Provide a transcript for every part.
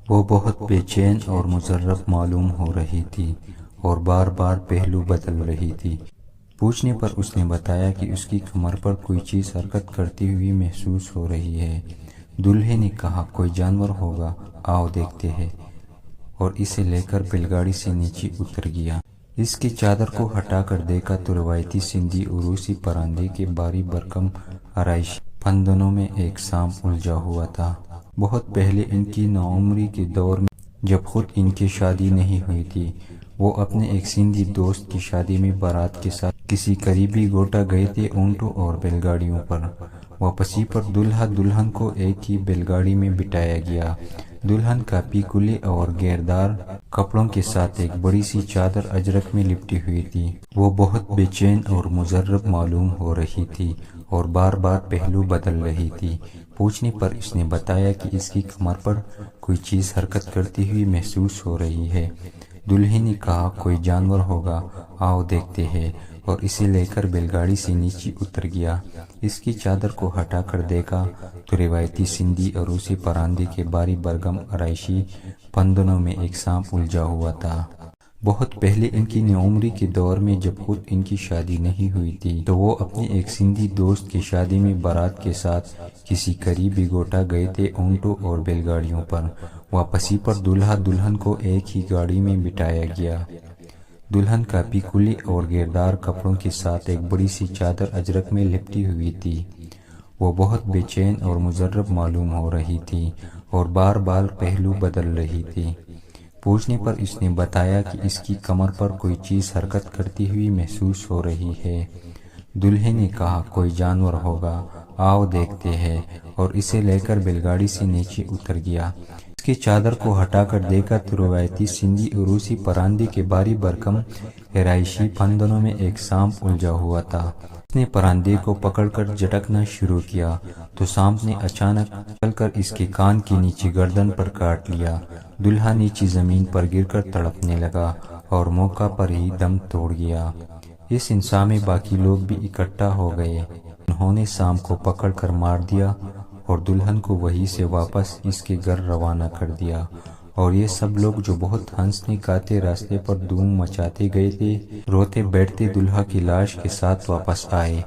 وہ بہت بے چین اور مضطرب معلوم ہو رہی تھی اور بار بار پہلو بدل رہی تھی۔ پوچھنے پر اس نے بتایا کہ اس کی کمر پر کوئی چیز حرکت کرتی ہوئی محسوس ہو رہی ہے۔ دولہے نے کہا کوئی جانور ہوگا، آؤ دیکھتے ہیں، اور اسے لے کر بیل گاڑی سے نیچے اتر گیا۔ اس کی چادر کو ہٹا کر دیکھا تو روایتی سندھی عروسی پرندے کے باری برکم آرائشی پھندونوں میں ایک سانپ الجھا ہوا تھا۔ بہت پہلے ان کی نوعمری کے دور میں جب خود ان کی شادی نہیں ہوئی تھی، وہ اپنے ایک سندھی دوست کی شادی میں بارات کے ساتھ کسی قریبی گوٹا گئے تھے۔ اونٹوں اور بیل گاڑیوں پر واپسی پر دولہا دلہن کو ایک ہی بیل گاڑی میں بٹھایا گیا۔ دلہن کاپی کلے اور گھیردار کپڑوں کے ساتھ ایک بڑی سی چادر اجرک میں لپٹی ہوئی تھی۔ وہ بہت بے چین اور مضطرب معلوم ہو رہی تھی اور بار بار پہلو بدل رہی تھی۔ پوچھنے پر اس نے بتایا کہ اس کی کمر پر کوئی چیز حرکت کرتی ہوئی محسوس ہو رہی ہے۔ دولہے نے کہا کوئی جانور ہوگا، آؤ دیکھتے ہیں، اور اسے لے کر بیل گاڑی سے نیچے اتر گیا۔ اس کی چادر کو ہٹا کر دیکھا تو روایتی سندھی عروسی پرندے کے باری برگم آرائشی پھندونوں میں ایک سانپ الجھا ہوا تھا۔ بہت پہلے ان کی نوعمری کے دور میں جب خود ان کی شادی نہیں ہوئی تھی، تو وہ اپنے ایک سندھی دوست کی شادی میں بارات کے ساتھ کسی قریبی گوٹا گئے تھے۔ اونٹوں اور بیل گاڑیوں پر واپسی پر دولہا دلہن کو ایک ہی گاڑی میں بٹھایا گیا۔ دلہن کاپی کلے اور گھیردار کپڑوں کے ساتھ ایک بڑی سی چادر اجرک میں لپٹی ہوئی تھی۔ وہ بہت بے چین اور مضطرب معلوم ہو رہی تھی اور بار بار پہلو بدل رہی تھی۔ پوچھنے پر اس نے بتایا کہ اس کی کمر پر کوئی چیز حرکت کرتی ہوئی محسوس ہو رہی ہے۔ دولہے نے کہا کوئی جانور ہوگا، آؤ دیکھتے ہیں، اور اسے لے کر بیل گاڑی سے نیچے اتر گیا۔ اس کی چادر کو ہٹا کر دیکھا تو روایتی سندھی عروسی پرندے کے باری برکم آرائشی پھندونوں میں ایک سانپ الجھا ہوا تھا۔ اس نے پرندے کو پکڑ کر جھٹکنا شروع کیا تو سانپ نے اچانک چل کر اس کے کان کے نیچے گردن پر کاٹ لیا۔ دولہا نیچے زمین پر گر کر تڑپنے لگا اور موقع پر ہی دم توڑ گیا۔ اس انصاف میں باقی لوگ بھی اکٹھا ہو گئے۔ انہوں نے سانپ کو پکڑ کر مار دیا اور دلہن کو وہیں سے واپس اس کے گھر روانہ کر دیا، اور یہ سب لوگ جو بہت ہنستے گاتے راستے پر دھوم مچاتے گئے تھے، روتے بیٹھتے دولہا کی لاش کے ساتھ واپس آئے۔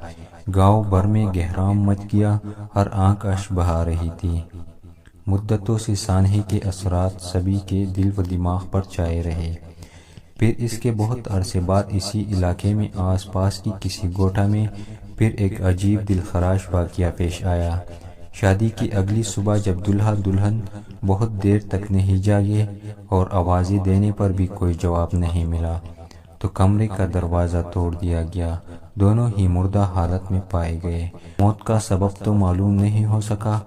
گاؤں بھر میں گہرام مچ گیا، ہر آنکھ اشک بہا رہی تھی۔ مدتوں سے سانحے کے اثرات سبھی کے دل و دماغ پر چھائے رہے۔ پھر اس کے بہت عرصے بعد اسی علاقے میں آس پاس کی کسی گوٹا میں پھر ایک عجیب دلخراش واقعہ پیش آیا۔ شادی کی اگلی صبح جب دولہا دلہن بہت دیر تک نہیں جاگے اور آوازیں دینے پر بھی کوئی جواب نہیں ملا، تو کمرے کا دروازہ توڑ دیا گیا۔ دونوں ہی مردہ حالت میں پائے گئے۔ موت کا سبب تو معلوم نہیں ہو سکا،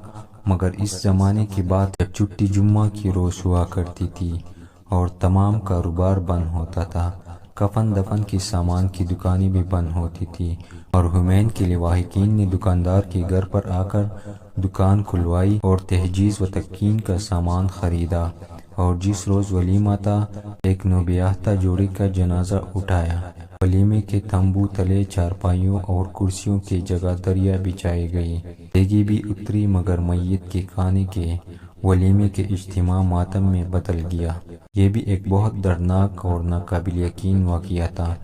مگر اس زمانے کی بات جب چھٹی جمعہ کی روز ہوا کرتی تھی اور تمام کاروبار بند ہوتا تھا، کفن دفن کے سامان کی دکانیں بھی بند ہوتی تھی، اور حمین کے لواحقین نے دکاندار کے گھر پر آ کر دکان کھلوائی اور تجہیز و تکفین کا سامان خریدا، اور جس روز ولیمہ تھا ایک نوبیاہتا جوڑے کا جنازہ اٹھایا۔ ولیمے کے تمبو تلے چارپائیوں اور کرسیوں کی جگہ دریا بچھائی گئی۔ دیگیں بھی اتری، مگر میت کے کھانے کے ولیمے کے اجتماع ماتم میں بدل گیا۔ یہ بھی ایک بہت دردناک اور ناقابل یقین واقعہ تھا۔